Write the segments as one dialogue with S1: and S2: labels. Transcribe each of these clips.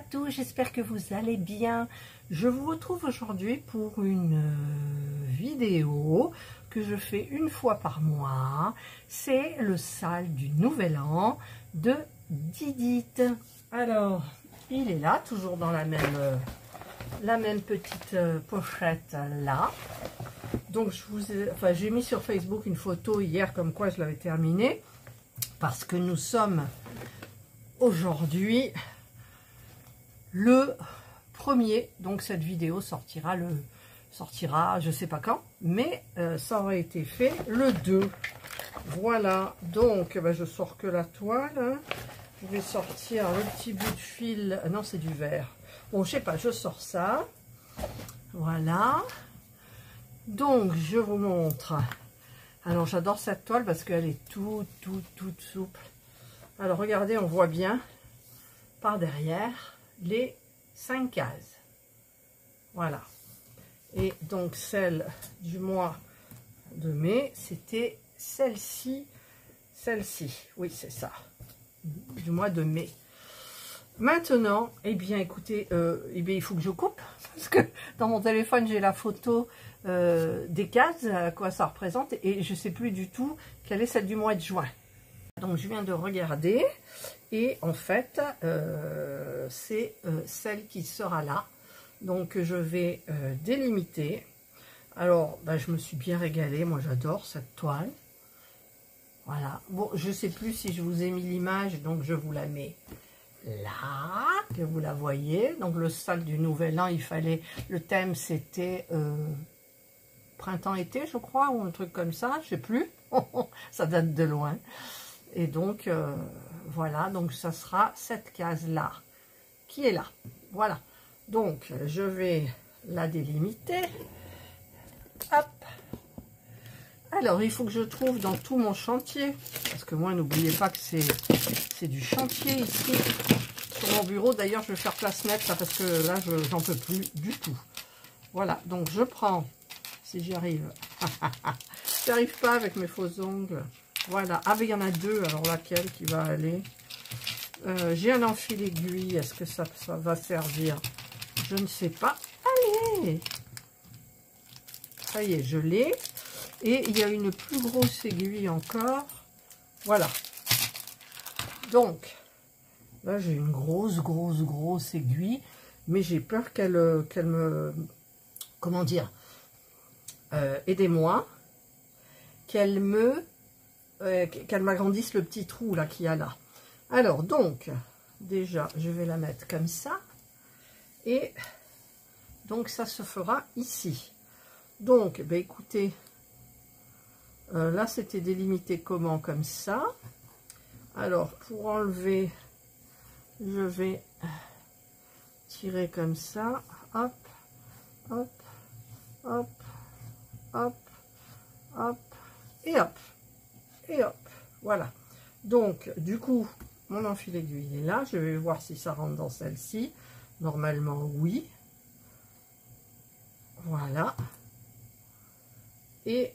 S1: tous, j'espère que vous allez bien. Je vous retrouve aujourd'hui pour une vidéo que je fais une fois par mois. C'est le sale du Nouvel An de Didit. Alors, il est là, toujours dans la même petite pochette là. Donc, j'ai mis sur Facebook une photo hier comme quoi je l'avais terminé. Parce que nous sommes aujourd'hui le 1er, donc cette vidéo sortira je sais pas quand, mais ça aurait été fait le 2. Voilà, donc je sors que la toile, hein. Je vais sortir le petit bout de fil, non c'est du verre, bon je sais pas, je sors ça, voilà, donc je vous montre. Alors j'adore cette toile parce qu'elle est toute souple. Alors regardez, on voit bien par derrière les 5 cases. Voilà. Et donc celle du mois de mai, c'était celle-ci. Oui, c'est ça. Du mois de mai. Maintenant, eh bien écoutez, il faut que je coupe. Parce que dans mon téléphone, j'ai la photo des cases, à quoi ça représente. Et je ne sais plus du tout quelle est celle du mois de juin. Donc je viens de regarder et en fait c'est celle qui sera là, donc je vais délimiter. Alors je me suis bien régalée, moi j'adore cette toile, voilà. Bon, je sais plus si je vous ai mis l'image, donc je vous la mets là, que vous la voyez. Donc le sale du Nouvel An, le thème c'était printemps-été je crois, ou un truc comme ça, je sais plus, ça date de loin. Et donc, voilà, donc ça sera cette case-là qui est là. Voilà, donc je vais la délimiter. Hop. Alors, il faut que je trouve dans tout mon chantier, parce que moi, n'oubliez pas que c'est du chantier ici, sur mon bureau. D'ailleurs, je vais faire place nette, là, parce que là, j'en peux plus du tout. Voilà, donc je prends, si j'y arrive. J'y arrive pas avec mes faux ongles. Voilà, ah mais il y en a deux, alors laquelle qui va aller? J'ai un enfil aiguille, est-ce que ça va servir? Je ne sais pas. Allez! Ça y est, je l'ai. Et il y a une plus grosse aiguille encore. Voilà. Donc, là j'ai une grosse aiguille, mais j'ai peur qu'elle me... Comment dire? Aidez-moi. Qu'elle m'agrandisse le petit trou là qu'il y a là. Alors donc déjà je vais la mettre comme ça et donc ça se fera ici. Donc écoutez, là c'était délimité comment? Comme ça. Alors pour enlever, je vais tirer comme ça, hop hop hop hop hop et hop. Et hop, voilà. Donc, du coup, mon enfil aiguille est là. Je vais voir si ça rentre dans celle-ci. Normalement, oui. Voilà. Et,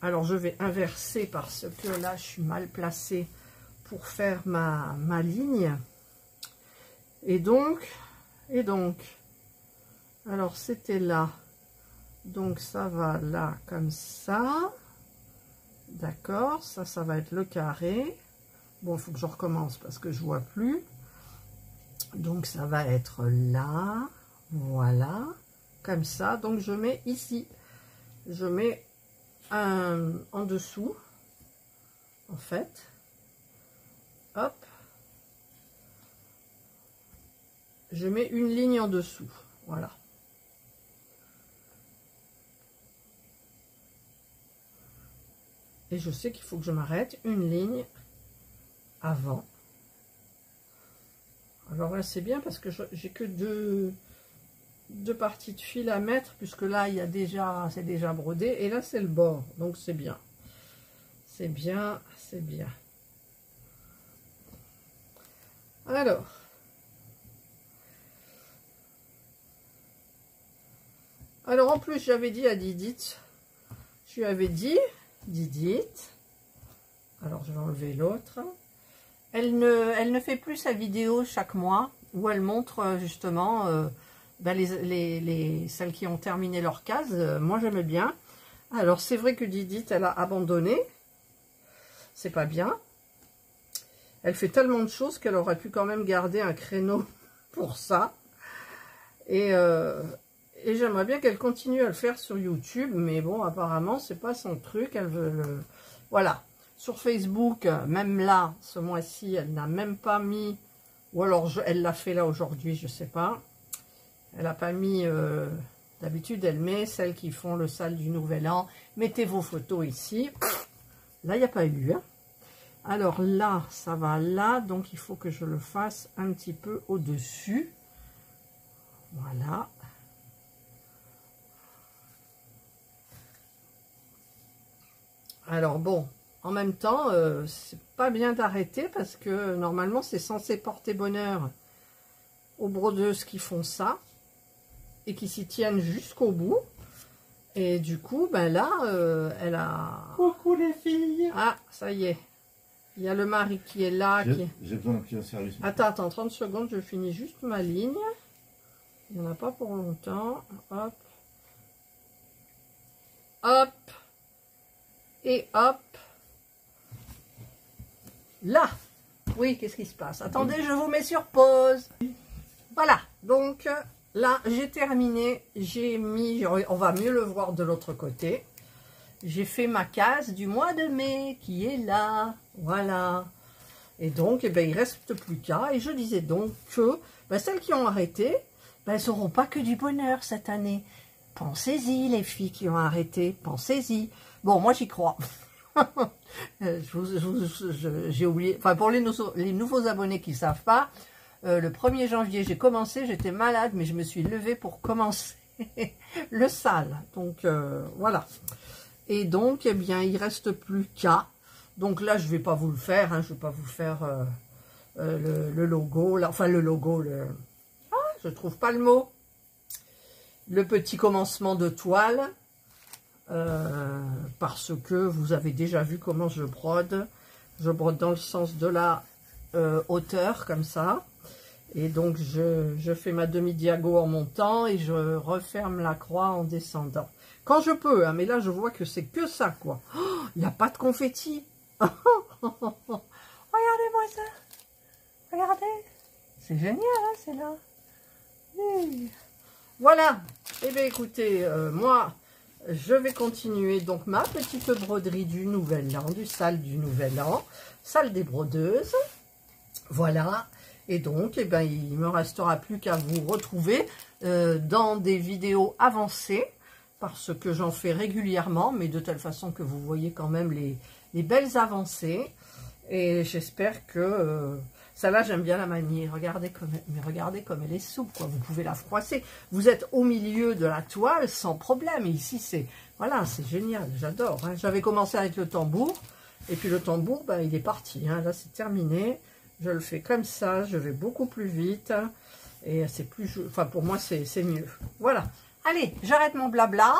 S1: alors, je vais inverser parce que là, je suis mal placée pour faire ma ligne. Et donc, alors, c'était là. Donc, ça va là, comme ça. D'accord, ça va être le carré. Bon, il faut que je recommence parce que je vois plus. Donc, ça va être là. Voilà. Comme ça. Donc, je mets ici. Je mets en dessous. En fait. Hop. Je mets une ligne en dessous. Voilà. Et je sais qu'il faut que je m'arrête une ligne avant. Alors là, c'est bien parce que j'ai que deux parties de fil à mettre, puisque là, c'est déjà brodé. Et là, c'est le bord. Donc, c'est bien. C'est bien, c'est bien. Alors. En plus, j'avais dit à Didit, je lui avais dit... Didit, alors je vais enlever l'autre. Elle ne fait plus sa vidéo chaque mois. où elle montre justement ben celles qui ont terminé leur case. Moi, j'aimais bien. Alors, c'est vrai que Didit, elle a abandonné. C'est pas bien. Elle fait tellement de choses qu'elle aurait pu quand même garder un créneau pour ça. Et j'aimerais bien qu'elle continue à le faire sur YouTube. Mais bon, apparemment, c'est pas son truc. Elle veut le... Voilà. Sur Facebook, même là, ce mois-ci, elle n'a même pas mis... Ou alors, elle l'a fait là aujourd'hui, je sais pas. Elle n'a pas mis... D'habitude, elle met celles qui font le sale du Nouvel An. Mettez vos photos ici. Là, il n'y a pas eu. Hein. Alors là, ça va là. Donc, il faut que je le fasse un petit peu au-dessus. Voilà. Alors, bon, en même temps, c'est pas bien d'arrêter parce que normalement, c'est censé porter bonheur aux brodeuses qui font ça et qui s'y tiennent jusqu'au bout. Et du coup, ben là, elle a...
S2: Coucou les filles.
S1: Ah, ça y est. Il y a le mari qui est là.
S2: J'ai besoin d'un petit service.
S1: Attends, 30 secondes, je finis juste ma ligne. Il n'y en a pas pour longtemps. Hop. Hop. Et hop. Là. Oui, qu'est-ce qui se passe? Attendez, je vous mets sur pause. Voilà, donc... Là, j'ai terminé, j'ai mis, on va mieux le voir de l'autre côté. J'ai fait ma case du mois de mai qui est là, voilà. Et donc, eh ben, il ne reste plus qu'à. Et je disais donc que ben, celles qui ont arrêté, ben, elles n'auront pas que du bonheur cette année. Pensez-y, les filles qui ont arrêté, pensez-y. Bon, moi, j'y crois. J'ai oublié, enfin, pour les nouveaux abonnés qui ne savent pas, le 1er janvier, j'ai commencé, j'étais malade, mais je me suis levée pour commencer le sale. Donc, voilà. Et donc, eh bien, il ne reste plus qu'à. Donc là, je ne vais pas vous le faire, hein, je ne vais pas vous faire le logo, là, enfin le logo, ah, je ne trouve pas le mot. Le petit commencement de toile, parce que vous avez déjà vu comment je brode. Je brode dans le sens de la hauteur, comme ça. Et donc, je fais ma demi-diago en montant et je referme la croix en descendant. Quand je peux, hein, mais là, je vois que c'est que ça, quoi. Il n'y a pas de confetti. Regardez-moi ça. Regardez. C'est génial, hein, c'est là. Oui. Voilà. Eh bien, écoutez, moi, je vais continuer donc ma petite broderie du Nouvel An, du sale du Nouvel An, sale des brodeuses. Voilà. Et donc, eh ben, il ne me restera plus qu'à vous retrouver dans des vidéos avancées, parce que j'en fais régulièrement, mais de telle façon que vous voyez quand même les belles avancées. Et j'espère que... celle-là, j'aime bien la manier. Regardez comme elle est souple, quoi. Vous pouvez la froisser. Vous êtes au milieu de la toile sans problème. Et ici, c'est... Voilà, c'est génial. J'adore. Hein. J'avais commencé avec le tambour. Et puis le tambour, ben, il est parti. Hein. Là, c'est terminé. Je le fais comme ça, je vais beaucoup plus vite et c'est plus, enfin pour moi c'est mieux. Voilà. Allez, j'arrête mon blabla.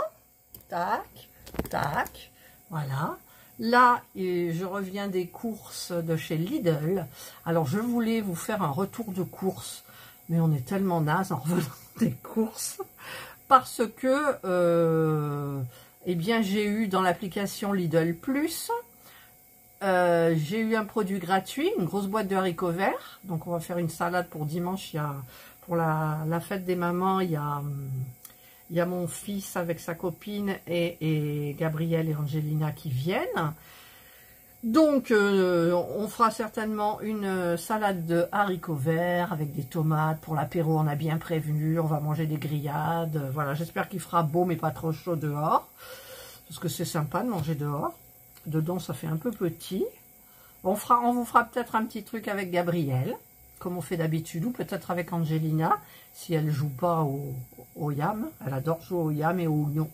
S1: Tac, tac. Voilà. Là, je reviens des courses de chez Lidl. Alors, je voulais vous faire un retour de course, mais on est tellement naze en revenant des courses parce que, eh bien, j'ai eu dans l'application Lidl Plus. J'ai eu un produit gratuit, une grosse boîte de haricots verts. Donc, on va faire une salade pour dimanche. Il y a, pour la fête des mamans, il y a mon fils avec sa copine et Gabriel et Angelina qui viennent. Donc, on fera certainement une salade de haricots verts avec des tomates. Pour l'apéro, on a bien prévenu. On va manger des grillades. Voilà, j'espère qu'il fera beau, mais pas trop chaud dehors. Parce que c'est sympa de manger dehors. Dedans, ça fait un peu petit. On vous fera peut-être un petit truc avec Gabriel, comme on fait d'habitude, ou peut-être avec Angelina, si elle ne joue pas au yam. Elle adore jouer au yam et au oignon.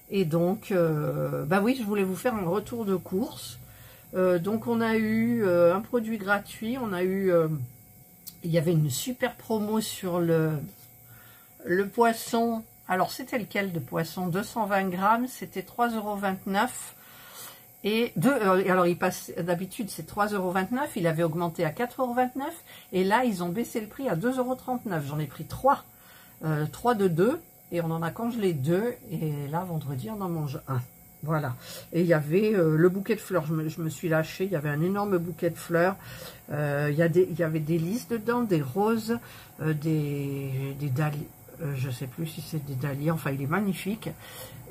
S1: Et donc, bah oui, je voulais vous faire un retour de course. Donc, on a eu un produit gratuit. On a eu... il y avait une super promo sur le poisson. Alors, c'était lequel de poisson? 220 grammes, c'était 3,29 €. Et alors, il passe, d'habitude, c'est 3,29 €. Il avait augmenté à 4,29 €. Et là, ils ont baissé le prix à 2,39 €. J'en ai pris 3. 3 de 2. Et on en a congelé 2. Et là, vendredi, on en mange 1. Voilà. Et il y avait le bouquet de fleurs. Je me suis lâchée. Il y avait un énorme bouquet de fleurs. Il y avait des lys dedans, des roses, des dahlias. Je ne sais plus si c'est des dahlias. Enfin, il est magnifique.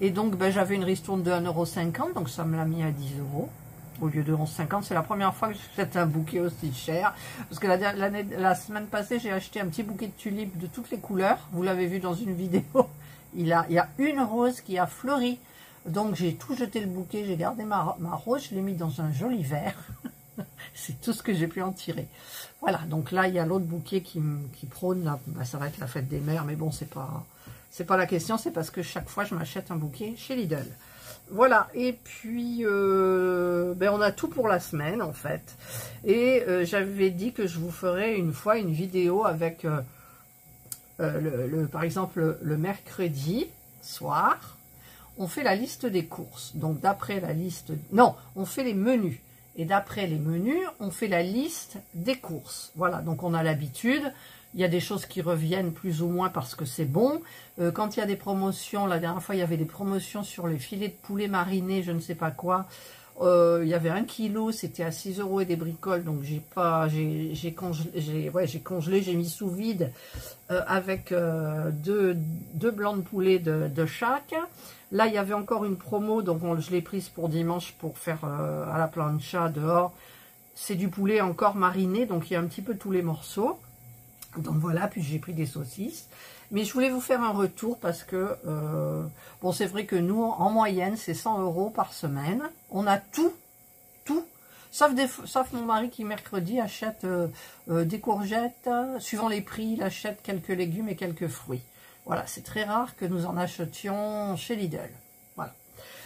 S1: Et donc, ben, j'avais une ristourne de 1,50 €. Donc, ça me l'a mis à 10 € au lieu de 11,50 €. C'est la première fois que j'achète un bouquet aussi cher. Parce que la semaine passée, j'ai acheté un petit bouquet de tulipes de toutes les couleurs. Vous l'avez vu dans une vidéo. Il y a une rose qui a fleuri. Donc, j'ai tout jeté le bouquet. J'ai gardé ma rose. Je l'ai mis dans un joli verre. C'est tout ce que j'ai pu en tirer. Voilà. Donc là, il y a l'autre bouquet qui prône. Là, ben, ça va être la fête des mères. Mais bon, c'est pas la question. C'est parce que chaque fois, je m'achète un bouquet chez Lidl. Voilà, et puis ben on a tout pour la semaine en fait. Et j'avais dit que je vous ferais une fois une vidéo avec, par exemple, le mercredi soir, on fait la liste des courses. Donc d'après la liste, non, on fait les menus. Et d'après les menus, on fait la liste des courses. Voilà, donc on a l'habitude. Il y a des choses qui reviennent plus ou moins parce que c'est bon. Quand il y a des promotions, la dernière fois, il y avait des promotions sur les filets de poulet marinés, je ne sais pas quoi. Il y avait 1 kg, c'était à 6 € et des bricoles. Donc, j'ai congelé, j'ai mis sous vide avec deux blancs de poulet de chaque. Là, il y avait encore une promo, donc je l'ai prise pour dimanche pour faire à la plancha dehors. C'est du poulet encore mariné, donc il y a un petit peu tous les morceaux. Donc voilà, puis j'ai pris des saucisses. Mais je voulais vous faire un retour parce que, bon, c'est vrai que nous, en moyenne, c'est 100 € par semaine. On a tout, sauf mon mari qui, mercredi, achète des courgettes. Suivant les prix, il achète quelques légumes et quelques fruits. Voilà, c'est très rare que nous en achetions chez Lidl. Voilà.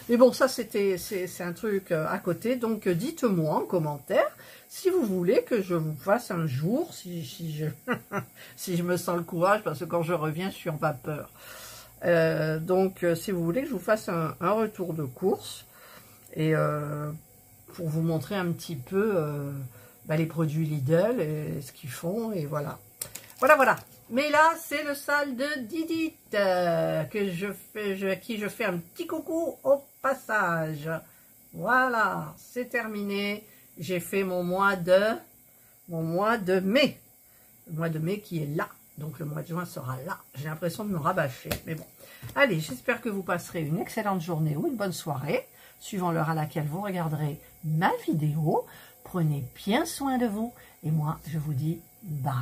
S1: Mais bon, ça, c'est un truc à côté. Donc, dites-moi en commentaire si vous voulez que je vous fasse un jour, si je me sens le courage, parce que quand je reviens, je suis en vapeur. Donc, si vous voulez que je vous fasse un retour de course, et pour vous montrer un petit peu les produits Lidl et ce qu'ils font, et voilà. Voilà. Mais là, c'est le sale de Didit à qui je fais un petit coucou au passage. Voilà, c'est terminé. J'ai fait mon mois de mai. Le mois de mai qui est là. Donc le mois de juin sera là. J'ai l'impression de me rabâcher. Mais bon. Allez, j'espère que vous passerez une excellente journée ou une bonne soirée, suivant l'heure à laquelle vous regarderez ma vidéo. Prenez bien soin de vous. Et moi, je vous dis bye.